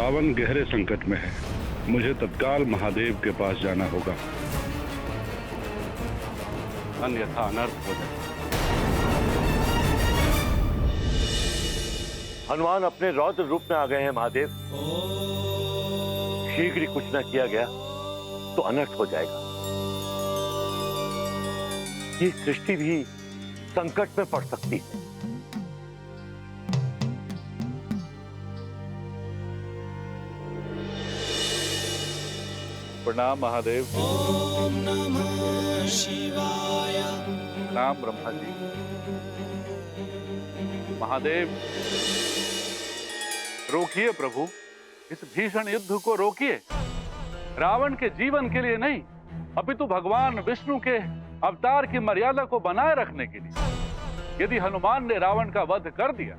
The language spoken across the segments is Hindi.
रावण गहरे संकट में है। मुझे तत्काल महादेव के पास जाना होगा, अन्यथा अनर्थ हो जाए। हनुमान अपने रौद्र रूप में आ गए हैं महादेव। शीघ्र ही कुछ न किया गया तो अनर्थ हो जाएगा। ये सृष्टि भी संकट में पड़ सकती है। प्रणाम महादेव। ओम नमः शिवाय। प्रणाम ब्रह्मा जी। महादेव, रोकिए प्रभु, इस भीषण युद्ध को रोकिए। रावण के जीवन के लिए नहीं, अपितु भगवान विष्णु के अवतार की मर्यादा को बनाए रखने के लिए। यदि हनुमान ने रावण का वध कर दिया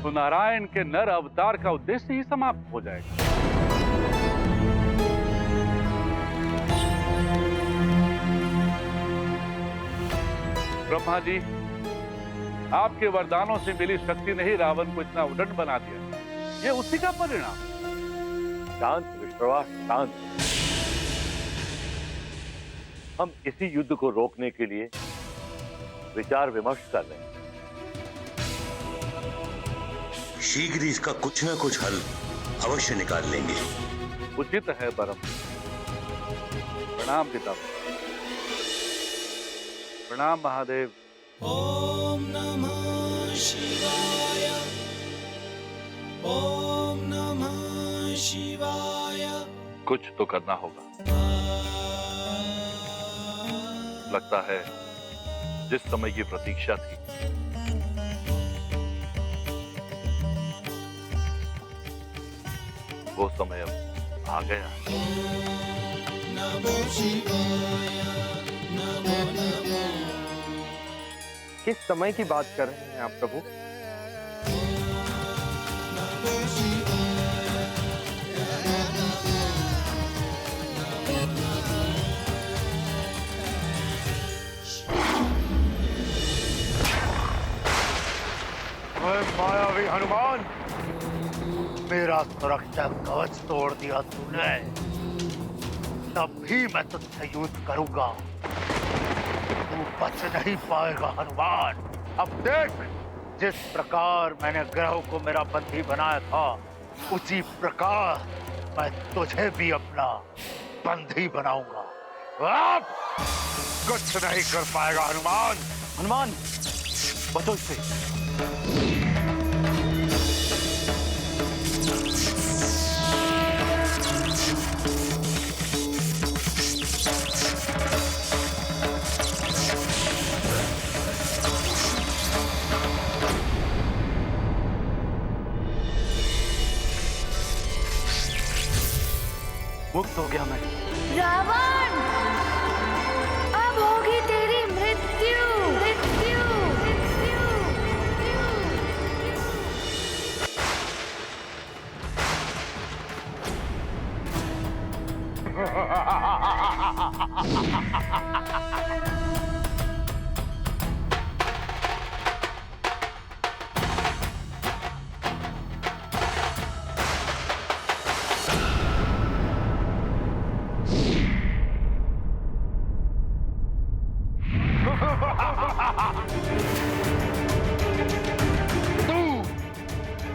तो नारायण के नर अवतार का उद्देश्य ही समाप्त हो जाएगा। ब्रह्मा जी, आपके वरदानों से मिली शक्ति ने ही रावण को इतना उद्दंड बना दिया। ये उसी का परिणाम। शांत विश्वास, शांत। हम इसी युद्ध को रोकने के लिए विचार विमर्श कर रहे हैं। शीघ्र ही इसका कुछ न कुछ हल अवश्य निकाल लेंगे। उचित है परम। प्रणाम पिता। प्रणाम महादेव। ओम नमः शिवाय। ओम नमः शिवाय। कुछ तो करना होगा। लगता है जिस समय की प्रतीक्षा थी वो समय अब आ गया। नमो शिवाय। नमो नमो। किस समय की बात कर रहे हैं आप प्रभु? मायावी हनुमान, मेरा सुरक्षा कवच तोड़ दिया तूने। तब भी मैं तुझसे युद्ध करूंगा। तू बच नहीं पाएगा हनुमान। अब देख, जिस प्रकार मैंने ग्रह को मेरा बंदी बनाया था, उसी प्रकार मैं तुझे भी अपना बंदी बनाऊंगा। अब कुछ नहीं कर पाएगा हनुमान। हनुमान, बचो इससे। मुक्त हो गया मैं। रावण, अब होगी तेरी मृत्यु। मृत्यु, मृत्यु,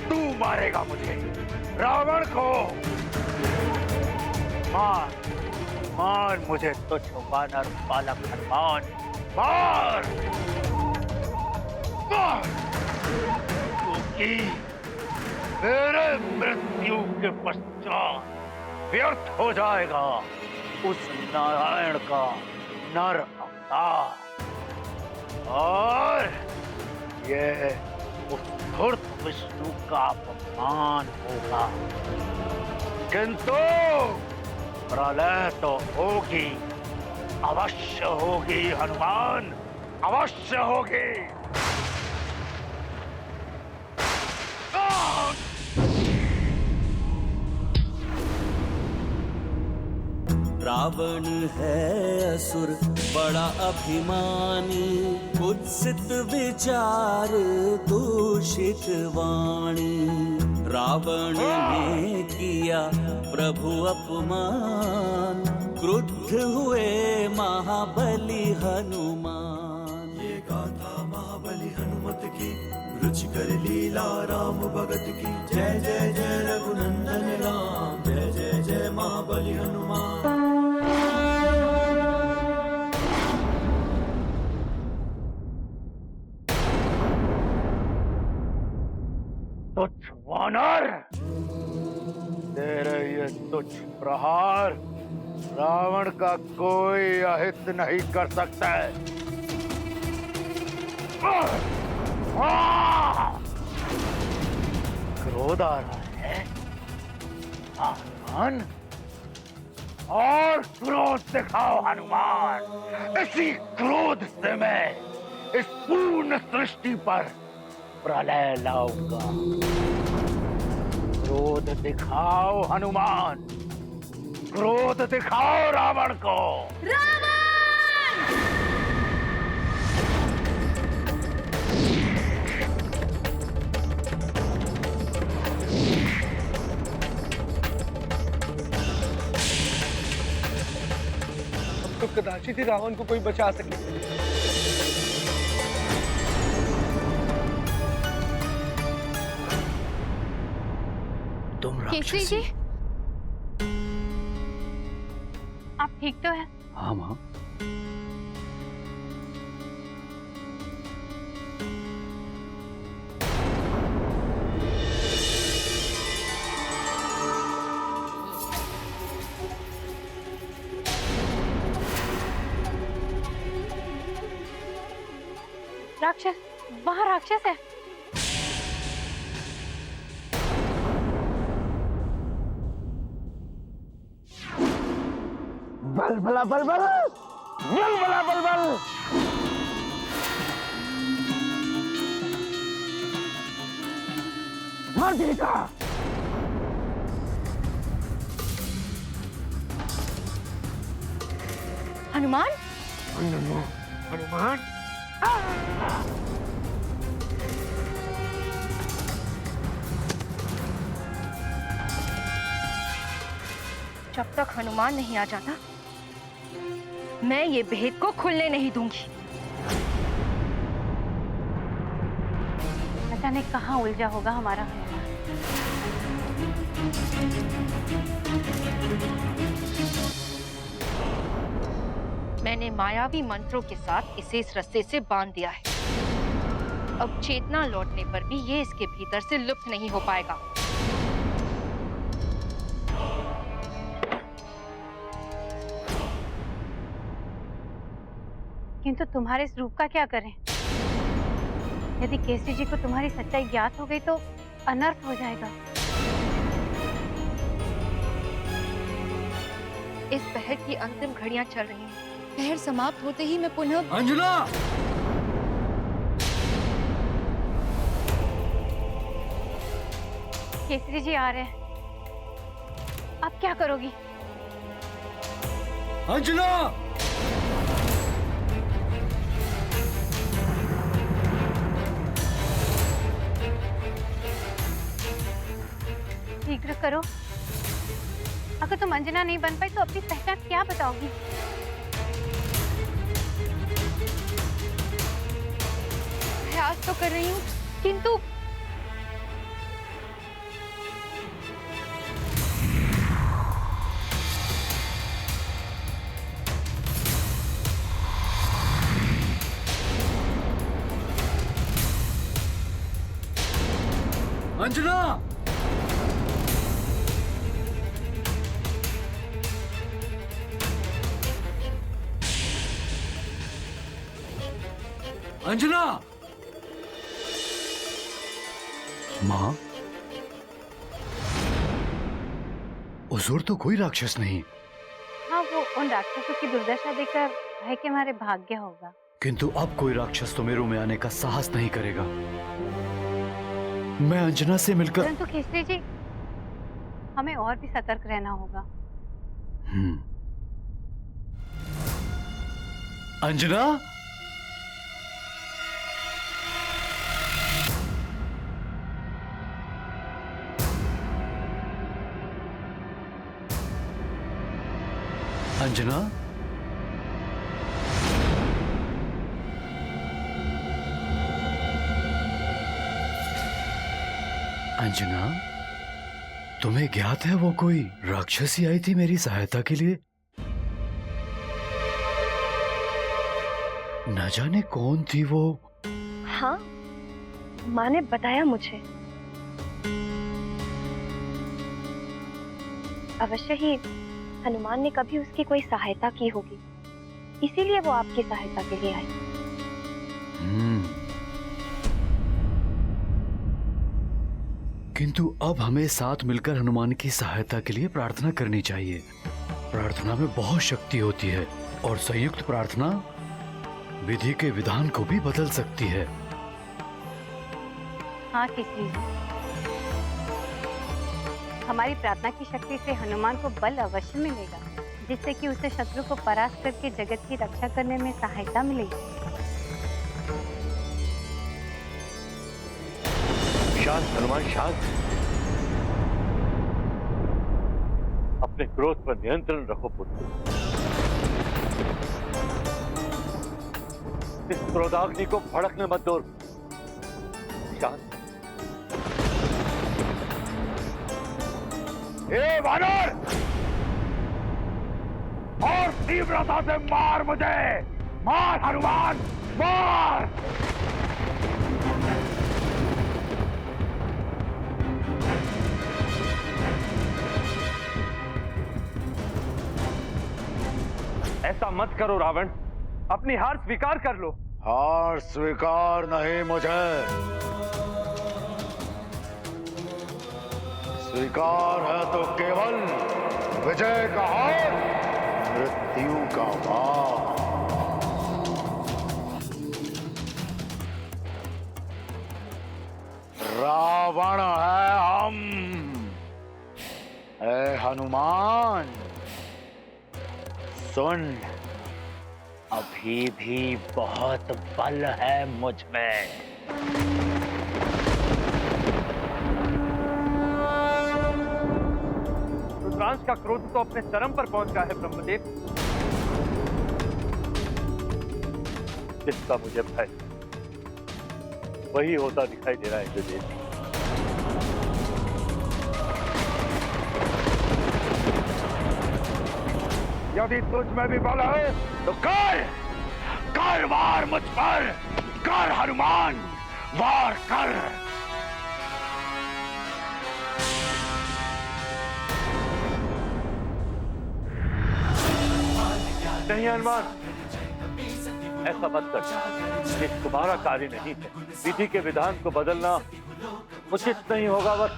तू मारेगा मुझे, रावण को। मार मार मुझे, तुझ वानर बालक हनुमान, मार मार, क्योंकि मेरे मृत्यु के पश्चात व्यर्थ हो जाएगा उस नारायण का नर अवतार, और ये उस धूर्त विष्णु का अपमान होगा। किंतु प्रलय तो होगी, अवश्य होगी हनुमान, अवश्य होगी। रावण है असुर बड़ा अभिमानी, कुत्सित विचार दूषित वाणी, रावण ने किया प्रभु अपमान, क्रुद्ध हुए महाबली हनुमान। ये गाथा महाबली हनुमत की, रुचिकर लीला राम भगत की। जय जय जय रघुनंदन राम, जय जय जय महाबली हनुमान। तुच्छ वानर, तेरे ये तुच्छ प्रहार रावण का कोई अहित नहीं कर सकता है। क्रोध आ रहा है हनुमान, और क्रोध दिखाओ हनुमान। इसी क्रोध से मैं इस पूर्ण सृष्टि पर प्रलय लाऊंगा। क्रोध दिखाओ हनुमान, क्रोध दिखाओ रावण को। अब तो कदाचित ही रावण को कोई बचा सके। केसरी जी, आप ठीक तो हैं? हाँ माँ। राक्षस, वहाँ राक्षस है। बल भला बल बल, बल भला बल बल। मार देगा। हनुमान, हनुमान, जब तक हनुमान नहीं आ जाता मैं ये भेद को खुलने नहीं दूंगी। न जाने कहाँ उलझा होगा हमारा हनुमान। मैंने मायावी मंत्रों के साथ इसे इस रस्से से बांध दिया है। अब चेतना लौटने पर भी ये इसके भीतर से लुप्त नहीं हो पाएगा। किंतु तुम्हारे इस रूप का क्या करें? यदि केसरी जी को तुम्हारी सच्चाई ज्ञात हो गई तो अनर्थ हो जाएगा। इस पहर की अंतिम घड़ियां चल रही हैं। पहर समाप्त होते ही मैं पुनः अंजना, केसरी जी आ रहे हैं। अब क्या करोगी? अंजना, शीघ्र करो। अगर तुम अंजना नहीं बन पाई तो अपनी पहचान क्या बताओगी? प्रयास तो कर रही हूँ किंतु अंजना, अंजना। माँ, हुजूर तो कोई राक्षस नहीं। हाँ, वो उन राक्षसों की दुर्दशा देखकर भय के मारे भाग गया होगा। किंतु अब कोई राक्षस तो मेरू में आने का साहस नहीं करेगा। मैं अंजना से मिलकर। परंतु केसरी जी, हमें और भी सतर्क रहना होगा। अंजना, अंजना, अंजना, तुम्हें ज्ञात है वो कोई राक्षसी आई थी मेरी सहायता के लिए? न जाने कौन थी वो। हाँ, माँ ने बताया मुझे। अवश्य ही हनुमान ने कभी उसकी कोई सहायता की होगी, इसीलिए वो आपकी सहायता के लिए आई। किंतु अब हमें साथ मिलकर हनुमान की सहायता के लिए प्रार्थना करनी चाहिए। प्रार्थना में बहुत शक्ति होती है और संयुक्त प्रार्थना विधि के विधान को भी बदल सकती है। हाँ किसी, हमारी प्रार्थना की शक्ति से हनुमान को बल अवश्य मिलेगा, जिससे कि उसे शत्रु को परास्त करके जगत की रक्षा करने में सहायता मिलेगी। शांत हनुमान, शांत। अपने क्रोध पर नियंत्रण रखो पुत्र। इस क्रोधाग्नि को भड़कने मत दो। शांत। ए वानर, और तीव्रता से मार मुझे, मार हनुमान, मार। ऐसा मत करो रावण, अपनी हार स्वीकार कर लो। हार स्वीकार नहीं मुझे, स्वीकार है तो केवल विजय का हार, मृत्यु का वार। रावण है हम। ऐ हनुमान सुन, अभी भी बहुत बल है मुझ में। रुद्रांश का क्रोध तो अपने चरम पर पहुंच गया है ब्रह्मदेव। जिसका मुझे भय वही होता दिखाई दे रहा है विदेश। यदि तुझ में भी बल है तो कर वार मुझ पर, कर हनुमान, वार कर। नहीं हनुमान, ऐसा मत कर। ये तुम्हारा कार्य नहीं है। विधि के विधान को बदलना उचित नहीं होगा। बस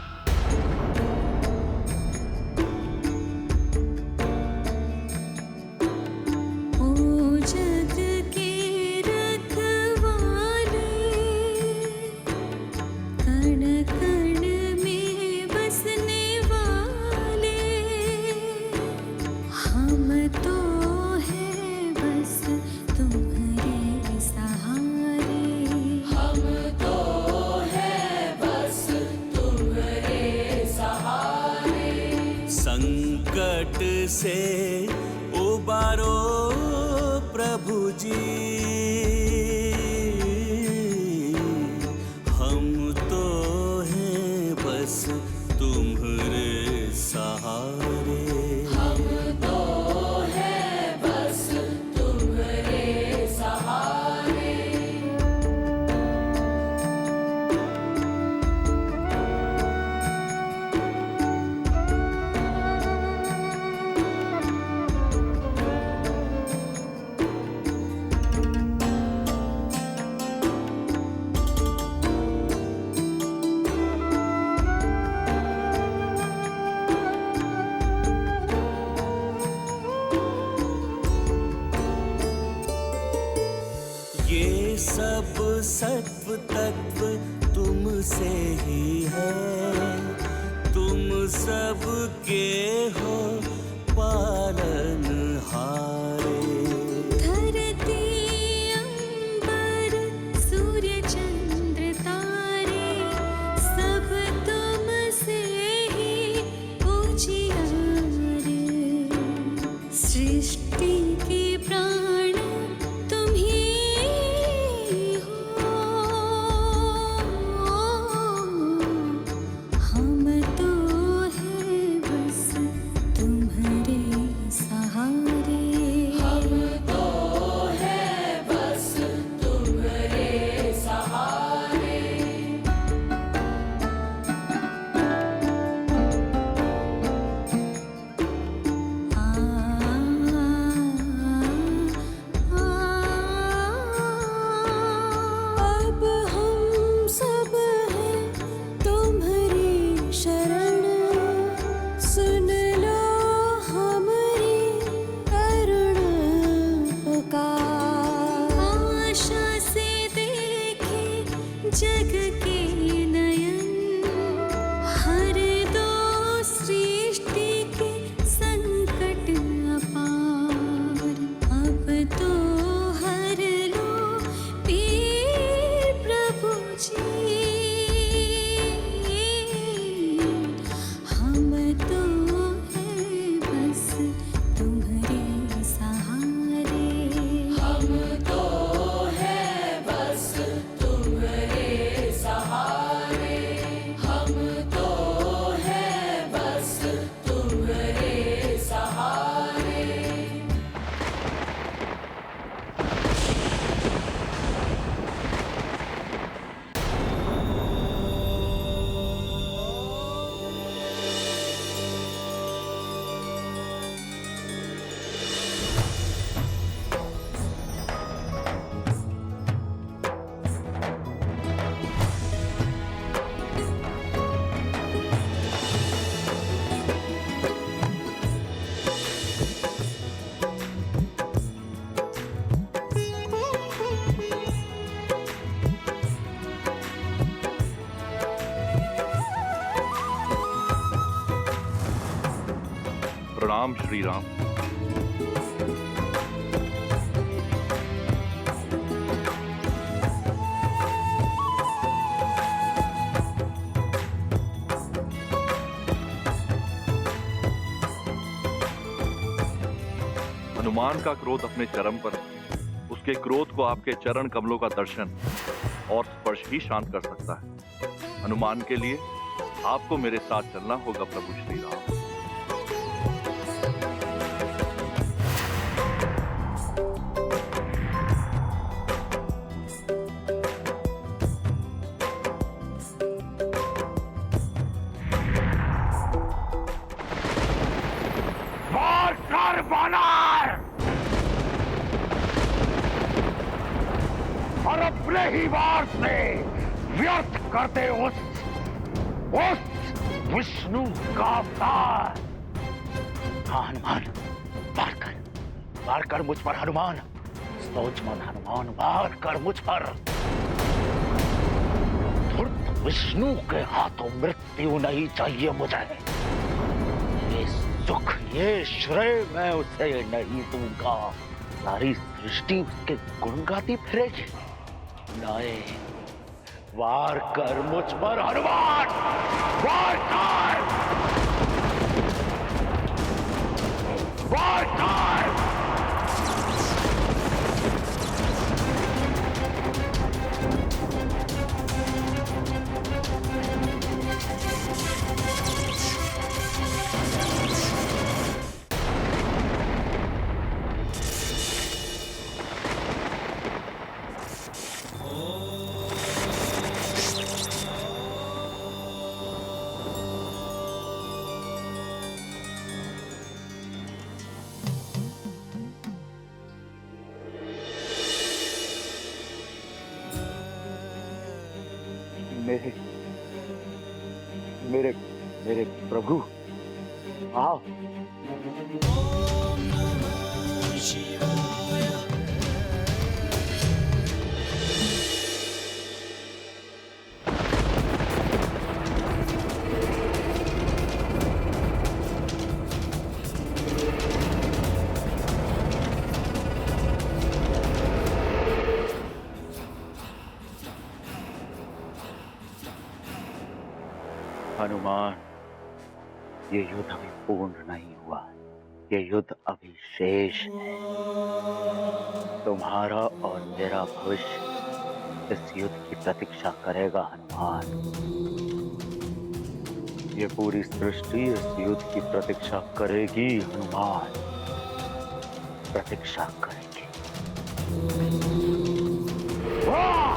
संकट से उबारो प्रभु जी, हम तो हैं बस तुम्हारे सहारे। हम तो हैं बस तुम्हारे सहारे। ये सब सत्व तत्व तुमसे ही है, तुम सब के हो पालन हारे। धरती अंबर सूर्य चंद्र तारे, सब तुमसे ही उजियारे। सृष्टि के प्राण तुम ही हो, हम तो है बस तुम्हारे सहारे। हम तो है बस तुम्हारे सहारे। अब हम सब हैं तुम्हारी शरण, सुन लो हमारी करुण पुकार। आशा से देखे जग के नयन, हर दो सृष्टि के संकट अपार। अब तो हर लो पीर प्रभु जी, हम तो है बस तुम्हारे सहारे। हम तो है बस तुम्हारे सहारे। हम तो है बस तुम्हारे सहारे। प्रणाम श्री राम। हनुमान का क्रोध अपने चरम पर है। उसके क्रोध को आपके चरण कमलों का दर्शन और स्पर्श ही शांत कर सकता है। हनुमान के लिए आपको मेरे साथ चलना होगा प्रभु श्री राम। वार कर बानर और अपने ही वार से व्यर्थ करते उस विष्णु का अवतार। हाँ हनुमान, वार कर मुझ पर हनुमान। सोच मन हनुमान, वार कर मुझ पर। धूर्त विष्णु के हाथों मृत्यु नहीं चाहिए मुझे। ये सुख, ये श्रेय मैं उसे नहीं दूंगा। सारी सृष्टि उसके गुण गाती फिरेगी। नहीं, वार कर मुझ पर हनुमान, वार कर, वार कर। मेरे प्रभु आओ। हनुमान, ये युद्ध अभी पूर्ण नहीं हुआ। ये युद्ध अभी शेष है। तुम्हारा और मेरा भविष्य इस युद्ध की प्रतीक्षा करेगा हनुमान। ये पूरी सृष्टि इस युद्ध की प्रतीक्षा करेगी हनुमान, प्रतीक्षा करेगी। वाह!